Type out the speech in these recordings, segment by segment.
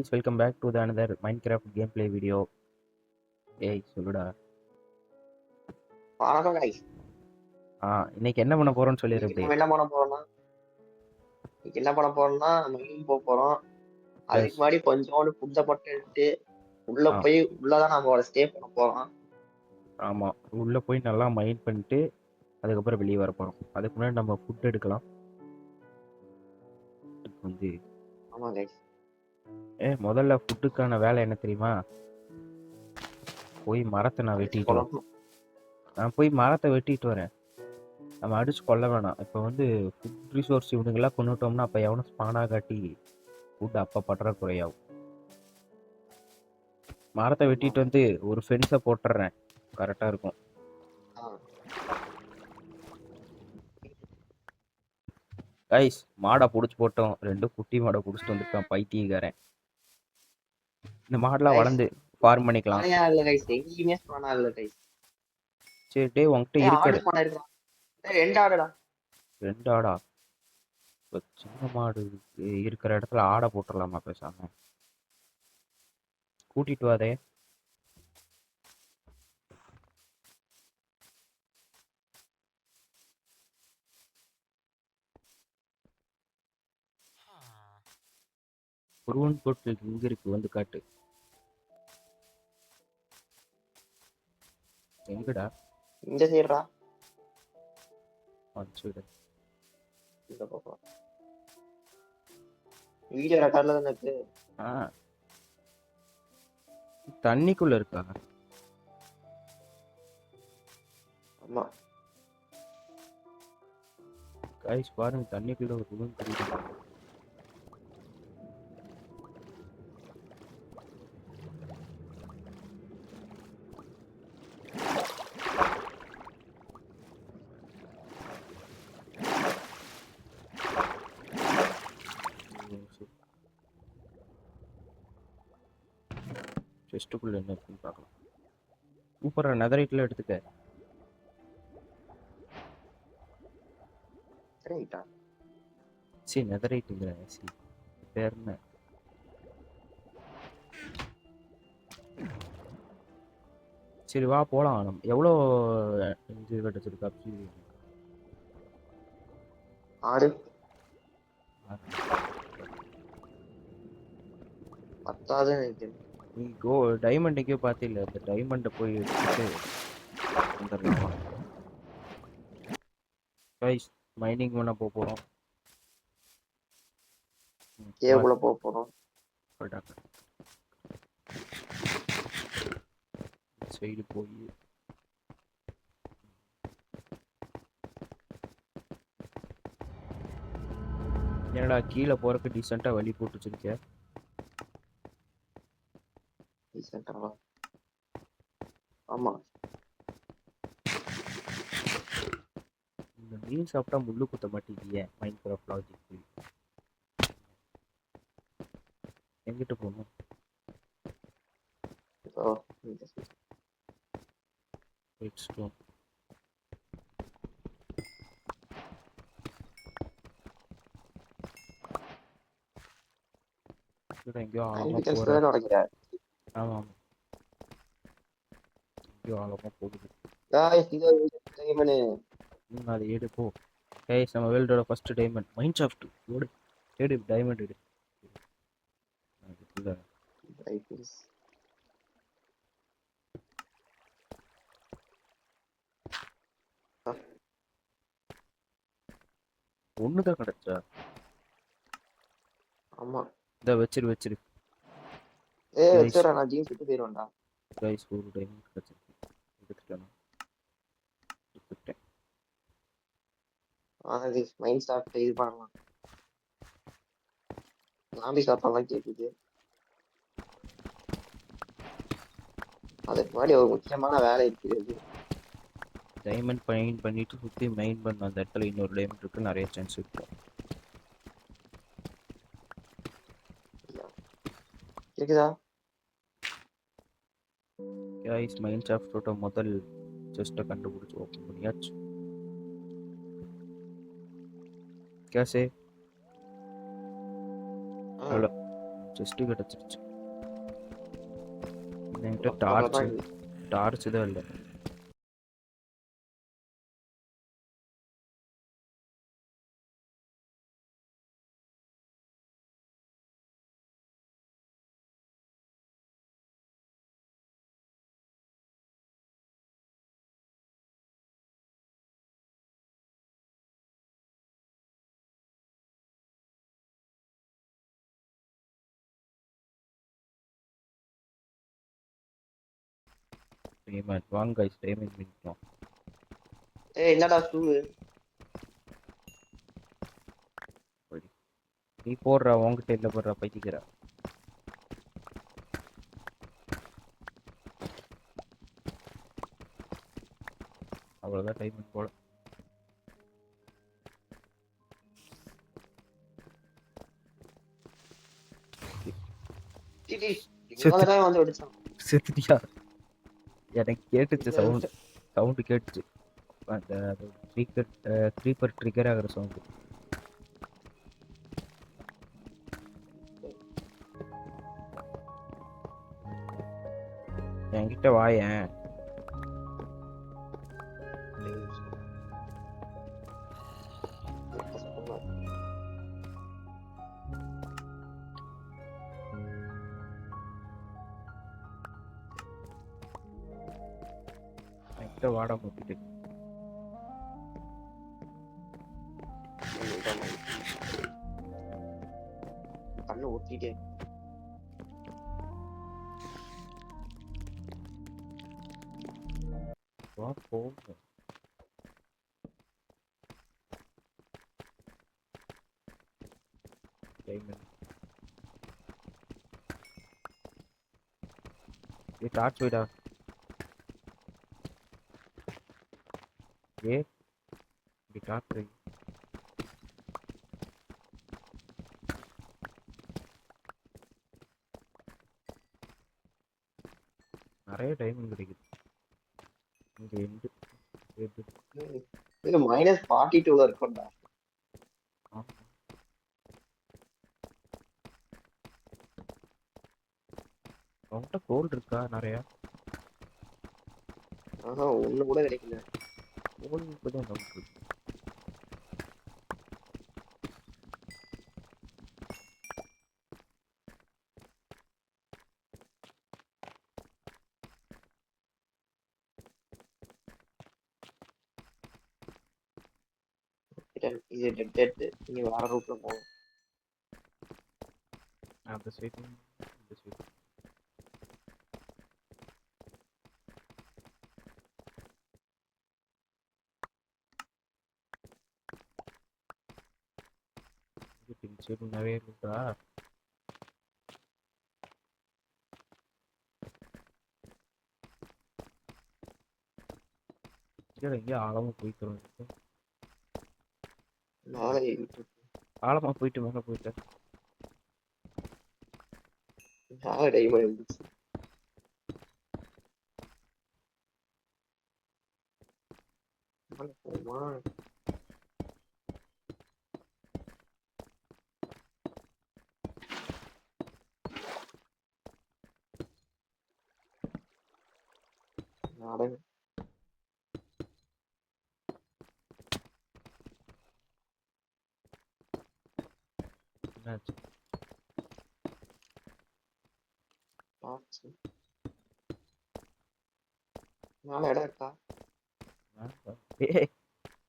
Please welcome back to the another Minecraft gameplay video. ஏய் சொல்லுடா. வணக்கம் guys. இன்னைக்கு என்ன பண்ண போறோம்னு சொல்லிரு இன்னைக்கு அப்படியே. நம்ம என்ன பண்ண போறோம்னா மைனிங் போக போறோம். அதுக்கு முன்னாடி கொஞ்சோண்டு ஃபுட்டை மட்டும் எடுத்து உள்ளதான் நம்மளோட ஸ்டே பண்ண போறோம். ஆமா, உள்ள போய் நல்லா மைண்ட் பண்ணிட்டு அதுக்கப்புறம் வெளியே வர போறோம். அதுக்கு முன்னாடி நம்ம ஃபுட் எடுக்கலாம். வந்து ஆமா guys. முதல்ல ஃபுட்டுக்கான வேலை என்ன தெரியுமா? போய் மரத்தை நான் வெட்டிட்டு வரேன். நான் போய் மரத்தை வெட்டிட்டு வரேன். நம்ம அடிச்சு கொள்ள வேணாம். இப்போ வந்து ஃபுட் ரிசோர்ஸ் இவனுங்கெல்லாம் கொண்டுட்டோம்னா அப்போ எவனும் ஸ்பானாக காட்டி ஃபுட் அப்போ பற்றாக்குறையாகும். மரத்தை வெட்டிட்டு வந்து ஒரு ஃபென்ஸை போட்டுறேன், கரெக்டாக இருக்கும். கைஸ், மாடை பிடிச்சி போட்டோம். 2 குட்டி மாடை பிடிச்சிட்டு வந்துருக்கான் பைத்தியக்காரன். இந்த மாடெல்லாம் வளர்ந்து ஃபார்ம் பண்ணிக்கலாம். சரி டே, உங்ககிட்ட இருக்கிற 2 ஆடா? இப்போ சின்ன மாடு இருக்கிற இடத்துல ஆடை போட்டுடலாமா பேசாம? கூட்டிட்டு வாதே. ஒருவன் போட்டு இங்க இருக்கு, வந்து காட்டு. எங்கடா? இந்த சைடுடா. சரி, இந்த பக்கம் வீடியோ ரெக்கார்ட்ல தானே இருக்கு. தண்ணிக்குள்ள இருக்கா? ஆமா கைஸ் பாருங்க, தண்ணிக்குள்ள ஒரு ரூம் தெரியுது. செஸ்ட்டுக்குள்ள என்ன இருக்குன்னு பார்க்கலாம். சூப்பரா, நெதரைட்ல எடுத்துக்க. சரி, நெதரைட்டுங்கிற பேர் என்ன? சரி வா போலாம். நம்ம எவ்வளோ இது கிடச்சிருக்கா? ஆடு 10 நினைக்கிறேன். நீ டைமண்ட் எங்கேயோ பார்த்தில்ல? அந்த டைமண்டை போய் எடுத்துட்டு வந்துடலாம். கைஸ், மைனிங் பண்ண போகிறோம். கேவுக்குள்ள போக போறோம். சைடு போய் என்னடா கீழே போறதுக்கு டீசெண்டா வழி போட்டு வச்சிருக்க? ஆமா, இந்த மீன் சாப்பிட்டா முள்ளு குத்த மாட்டேங்கிய. மைன்கிராஃப்ட் லாஜிக் எங்கிட்ட போகணும்? ரெட்ஸ்டோன். எங்கேயோ ஆழமா போற. ஆமா ஆமா, எங்கேயோ ஆழமா போகுது. அது எடு போ. கைஸ், நம்ம வேர்ல்டோட ஃபர்ஸ்ட் டைமண்ட் மைன்கிராஃப்ட். ஓடு, எடு டைமண்ட் எடு. அதுக்குள்ள ஒண்ணுதான் கிடைச்சா? ஆமா, இத வச்சிரு. நான் ஜீன்ஸ் விட்டு போயிடுவேன்டா. கைஸ், ஒரு டைமண்ட் கிடைச்சிருக்கு. எடுத்துட்டேன். மைண்ட் ஸ்டார்ட் இது பண்ணலாம். நாம்பி சாப்பாடுலாம் கேக்குது. அதுக்கு முன்னாடி ஒரு முக்கியமான வேலை இருக்கிறது. டைமண்ட் மைன் பண்ணிட்டு சுற்றி மைன் பண்ண அந்த இடத்துல இன்னொரு டைமண்ட் இருக்கு, நிறைய சான்ஸ் இருக்கும். கேக்குதா? கைஸ், மைன்கிராஃப்டோட முதல் செஸ்ட்டை கண்டுபிடிச்சு ஓப்பன் பண்ணியாச்சு. कैसे? हेलो செஸ்ட் கிடைச்சிருச்சு. என்கிட்ட அவ்வளவுதான். டார்ச் தான் இல்லை. டைமண்ட் வாங்க கைஸ், டைமண்ட் பண்ணிக்கலாம். ஏய் என்னடா ஷூ? நீ போடுறா, உங்ககிட்ட இல்லை போடுறா பைத்திக்கிற. அவ்வளோதான் டைமண்ட் போல. இங்கதான் வந்து வெடிச்சான். செத்துட்டியா? எனக்கு கேட்டுச்சு சவுண்டு கேட்டுச்சு. அந்த க்ரீப்பர் ட்ரிகர் ஆகிற சவுண்டு. என்கிட்ட வாயேன். என்கிட்ட வாட முட்டிட்டு. கண்ணு ஊத்திட்டே வா போங்க. டார்ச் வைடா. இப்படி டார்ச் வை. நிறைய டைமிங் கிடைக்குது இங்க. எண்டு -42 இருக்கும்டா. அவன்கிட்ட கோல்டு இருக்கா நிறைய? ஒண்ணு கூட கிடைக்கல. கோல்டு இப்பதான் நமக்கு. இது டெட். நீ வேற ரூட்ல போகும். அந்த சைடு இந்த சைடு. சைடு நிறைய இருக்கா? எங்கேயோ ஆழமா போய்க்கிறோம். ஆழமா போயிட்டு மேல போயிட்டேன். என்னாச்சு?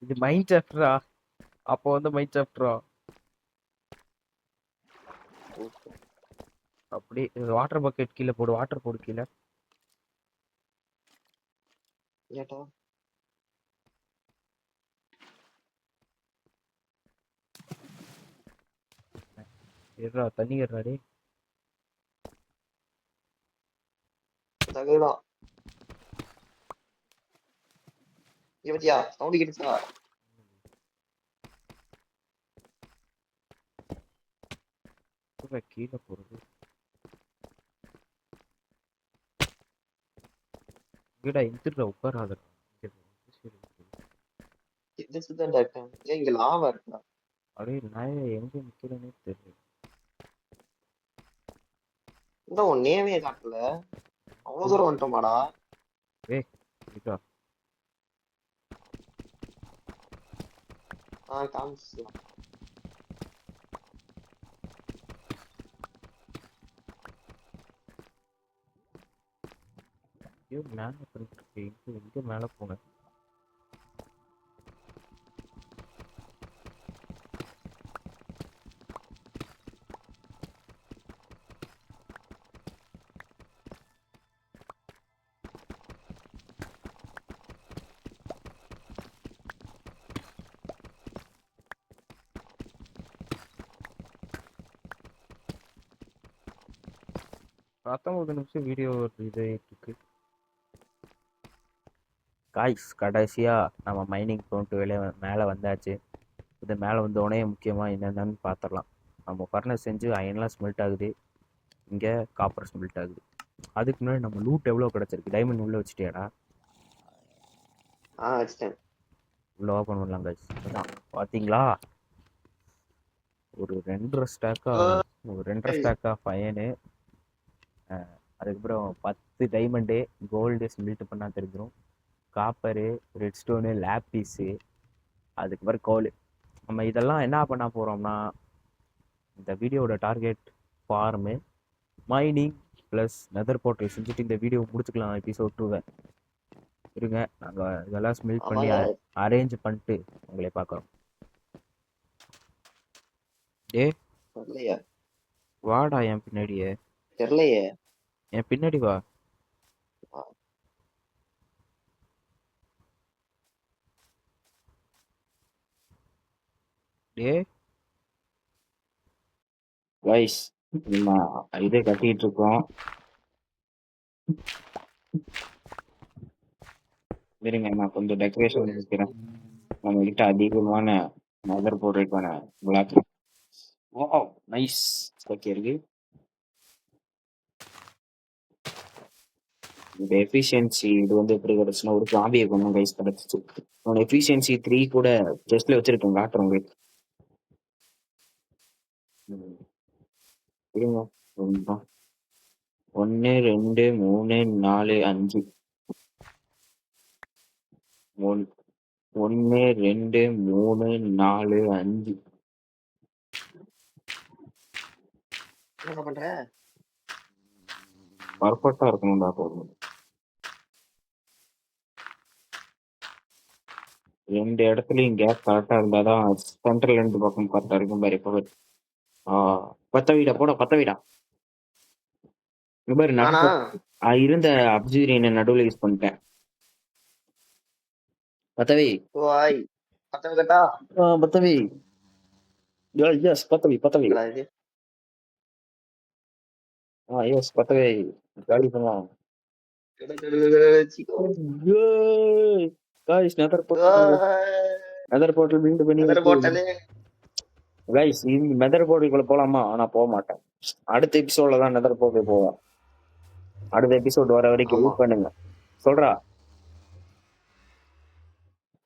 இது மைண்ட் சாப்டரா? அப்போ வந்து மைண்ட் சாப்டரா? அப்படி வாட்டர் பக்கெட் கீழே போடு. வாட்டர் போடு கீழே. ஏறா தண்ணி ஏறாடே. சவுண்ட் கேட்டுச்சா? கீழே போறது வீடா எந்திர உட்காராத. இங்க லாவா இருக்கா? அப்படியே நான் எங்க நிக்கிறேன்னே தெரியல. இந்த உன் நேமே காட்டல. அவ்வளவு தூரம் வந்துட்டோமாடா? ஏய் இதோ காமிச்சு. ஐயோ மேலே பண்ணிட்டு இருக்கு எங்க மேலே போனேன். பத்தொன்பது நிமிஷம் வீடியோ இருக்கு. காய்ஸ் கடைசியா நம்ம மைனிங் போட்டு மேலே வந்தாச்சு. இது மேலே வந்தோடனே முக்கியமாக என்னென்னு பார்த்துடலாம். நம்ம ஃபர்னஸ் செஞ்சு அயன்லாம் ஸ்மெல்ட் ஆகுது. இங்கே காப்பர் ஸ்மெல்ட் ஆகுது. அதுக்கு முன்னாடி நம்ம லூட் எவ்வளோ கிடச்சிருக்கு? டைமண்ட் உள்ளே வச்சுட்டியாடா? வச்சுட்டேன். உள்ள ஓப்பன் பண்ணலாம் காய்ஸ். பார்த்தீங்களா ஒரு 2.5 ஸ்டாக்கா ஃபயனு, அதுக்கப்புறம் 10 டைமண்டு கோல்டு ஸ்மெல்ட் பண்ணால் தெரிஞ்சிடும், காப்பரு, ரெட் ஸ்டோனு, லேப்பீஸு, அதுக்கப்புறம் கோல். நம்ம இதெல்லாம் என்ன பண்ண போகிறோம்னா, இந்த வீடியோவோட target form, mining plus neither portal செஞ்சுட்டு இந்த வீடியோ முடிச்சுக்கலாம். எபிசோட் 2 இருங்க, நாங்கள் இதெல்லாம் ஸ்மெல்ட் பண்ணி அரேஞ்ச் பண்ணிட்டு உங்களை பார்க்குறோம். டே வாடா என் பின்னாடியே. தெரியலையே. என் பின்னாடி வா. டே கைஸ் நம்ம இதே கட்டிட்டு இருக்கோம். இருங்க நான் கொஞ்சம் டெக்கரேஷன் வைக்கிறேன். நம்ம கிட்ட அதிகமான மதர் போர்டுக்கான பிளாக். Wow nice. ஓகே இருக்கு. இந்த எஃபிஷியன்சி இது வந்து எப்படி கிடைச்சுன்னா, ஒரு காபியை கொண்டு கைஸ் கிடைச்சிச்சு. உன்னோட எஃபிஷியன்சி 3 கூட செஸ்ட்ல வச்சிருக்கேன், காட்டுறேன் உங்களுக்கு. இருங்க 1 2 3 4 5 1 2 3 4 5. என்ன பண்ற? பர்ஃபெக்டா இருக்கணும்டா. போதும். 2 இடத்துலயும் கேப் கரெக்டா இருந்தாதான் சென்ட்ரல் 2 பக்கம் கரெக்டா இருக்கும் பாரு. இப்போ பத்த வீடா போட, பத்த வீடா பாரு. இருந்த அப்சீரியனை நடுவில் யூஸ் பண்ணிட்டேன். பத்தவி பத்தவி எஸ் பத்தவி பத்தவி எஸ் பத்தவி காலி பண்ணலாம். गाइस நெதர் போர்ட்டல் பில்ட் பண்ணி गाइस இந்த நெதர் போர்ட்டலுக்குள்ள போலாமா? ஆனா போக மாட்டேன். அடுத்த எபிசோட்ல தான் நெதர் போர்ட்டல் போவோம். அடுத்த எபிசோட் வர வரைக்கும் வெயிட் பண்ணுங்க. சொல்றா.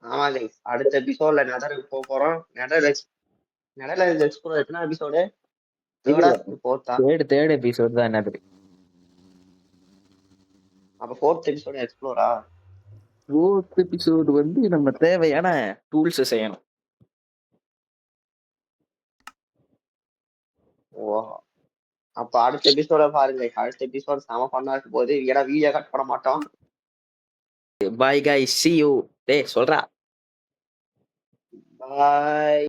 ஆமா गाइस, அடுத்த எபிசோட்ல நெதருக்கு போக போறோம். நெதர்ல எக்ஸ்ப்ளோர் எத்தனை எபிசோட்? தேர்ட் எபிசோட் தான் நெதர். அப்ப ஃபோர்த் எபிசோட் எக்ஸ்ப்ளோரா? ஃபோர்த் எபிசோட் வந்து நம்ம தேவையான டூல்ஸ் செய்யணும். ஓ, அப்ப அடுத்த எபிசோட பாருங்க. அடுத்த எபிசோட் செம பண்ணா இருக்க போது. ஏன்னா வீடியோ கட் பண்ண மாட்டோம். Bye guys, see you. டேய் சொல்றா. பாய்.